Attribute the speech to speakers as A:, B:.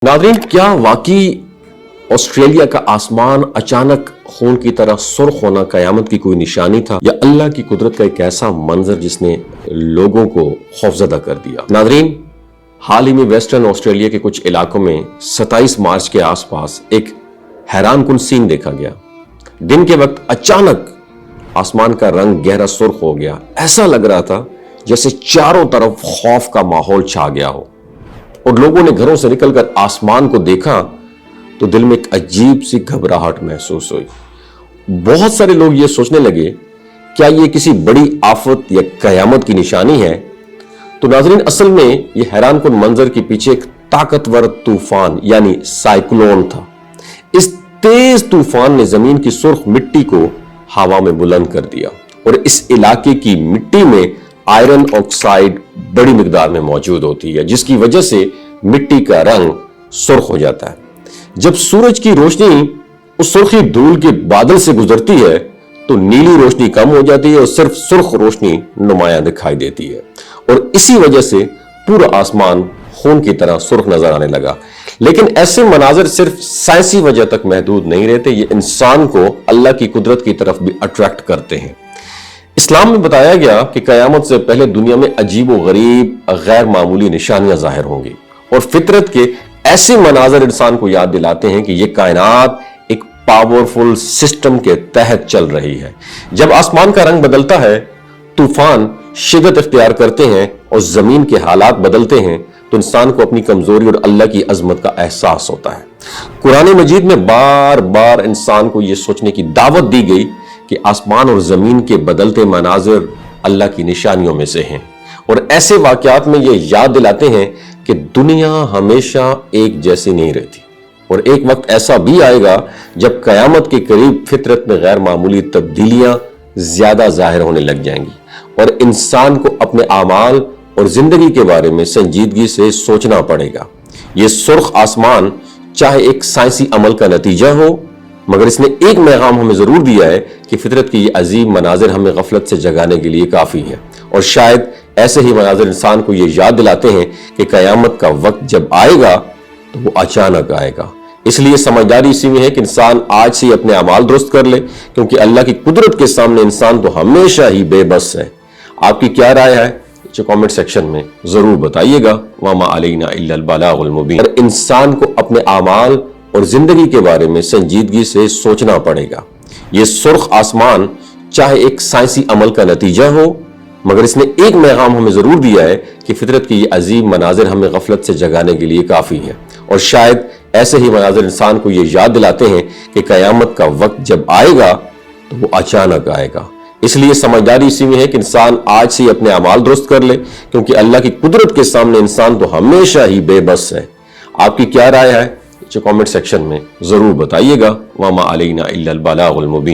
A: नाज़रीन, क्या वाकई ऑस्ट्रेलिया का आसमान अचानक खून की तरह सुर्ख होना कयामत की कोई निशानी था, या अल्लाह की कुदरत का एक ऐसा मंजर जिसने लोगों को खौफजदा कर दिया? नाज़रीन, हाल ही में वेस्टर्न ऑस्ट्रेलिया के कुछ इलाकों में 27 मार्च के आसपास एक हैरान कुन सीन देखा गया। दिन के वक्त अचानक आसमान का रंग गहरा सुर्ख हो गया। ऐसा लग रहा था जैसे चारों तरफ खौफ का माहौल छा गया हो, और लोगों ने घरों से निकलकर आसमान को देखा तो दिल में एक अजीब सी घबराहट महसूस हुई। बहुत सारे लोग ये सोचने लगे, क्या ये किसी बड़ी आफत या कयामत की निशानी है? तो नाज़रीन, असल में ये हैरान कुन मंजर के पीछे एक ताकतवर तूफान यानी साइक्लोन था। इस तेज तूफान ने जमीन की सुर्ख मिट्टी को हवा में बुलंद कर दिया, और इस इलाके की मिट्टी में आयरन ऑक्साइड बड़ी मिकदार में मौजूद होती है, जिसकी वजह से मिट्टी का रंग सुर्ख हो जाता है। जब सूरज की रोशनी उस सुर्खी धूल के बादल से गुजरती है तो नीली रोशनी कम हो जाती है और सिर्फ सुर्ख रोशनी नुमाया दिखाई देती है, और इसी वजह से पूरा आसमान खून की तरह सुर्ख नजर आने लगा। लेकिन ऐसे मनाजर सिर्फ साइंसी वजह तक महदूद नहीं रहते, ये इंसान को अल्लाह की कुदरत की तरफ भी अट्रैक्ट करते हैं। इस्लाम में बताया गया कि कयामत से पहले दुनिया में अजीब व गरीब गैर मामूली निशानियां जाहिर होंगी, और फितरत के ऐसे मनाजर इंसान को याद दिलाते हैं कि यह कायनात एक पावरफुल सिस्टम के तहत चल रही है। जब आसमान का रंग बदलता है, तूफान शिद्दत इख्तियार करते हैं और जमीन के हालात बदलते हैं, तो इंसान को अपनी कमजोरी और अल्लाह की अजमत का एहसास होता है। कुरान मजीद में बार बार इंसान को यह सोचने की दावत दी गई कि आसमान और जमीन के बदलते मनाजिर अल्लाह की निशानियों में से हैं, और ऐसे वाकयात में ये याद दिलाते हैं कि दुनिया हमेशा एक जैसी नहीं रहती, और एक वक्त ऐसा भी आएगा जब कयामत के करीब फितरत में गैर मामूली तब्दीलियां ज्यादा जाहिर होने लग जाएंगी, और इंसान को अपने आमाल और जिंदगी के बारे में संजीदगी से सोचना पड़ेगा। ये सुर्ख आसमान चाहे एक साइंसी अमल का नतीजा हो, मगर इसने एक पैगाम हमें जरूर दिया है कि फितरत के ये अजीम मनाजिर हमें गफलत से जगाने के लिए काफी है, और शायद ऐसे ही मनाजिर इंसान को ये याद दिलाते हैं कि कयामत का वक्त जब आएगा तो वो अचानक आएगा। इसलिए समझदारी इसी में है कि इंसान आज से ही अपने अमाल दुरुस्त कर ले, क्योंकि अल्लाह की कुदरत के सामने इंसान तो हमेशा ही बेबस है। आपकी क्या राय है जो कमेंट सेक्शन में जरूर बताइएगा। वमा अलैना इल्लल बलागुल मुबीन। इंसान को अपने अमाल और जिंदगी के बारे में संजीदगी से सोचना पड़ेगा। ये सुर्ख आसमान चाहे एक साइंसी अमल का नतीजा हो, मगर इसने एक पैगाम हमें जरूर दिया है कि फितरत के ये अजीम मनाजिर हमें गफलत से जगाने के लिए काफी है, और शायद ऐसे ही मनाजिर इंसान को ये याद दिलाते हैं कि कयामत का वक्त जब आएगा तो वो अचानक आएगा। इसलिए समझदारी इसी में है कि इंसान आज से ही अपने अमाल दुरुस्त कर ले, क्योंकि अल्लाह की कुदरत के सामने इंसान तो हमेशा ही बेबस है। आपकी क्या राय है जो कमेंट सेक्शन में जरूर बताइएगा। वमा अलैना इल्लल बलागुल मुबीन।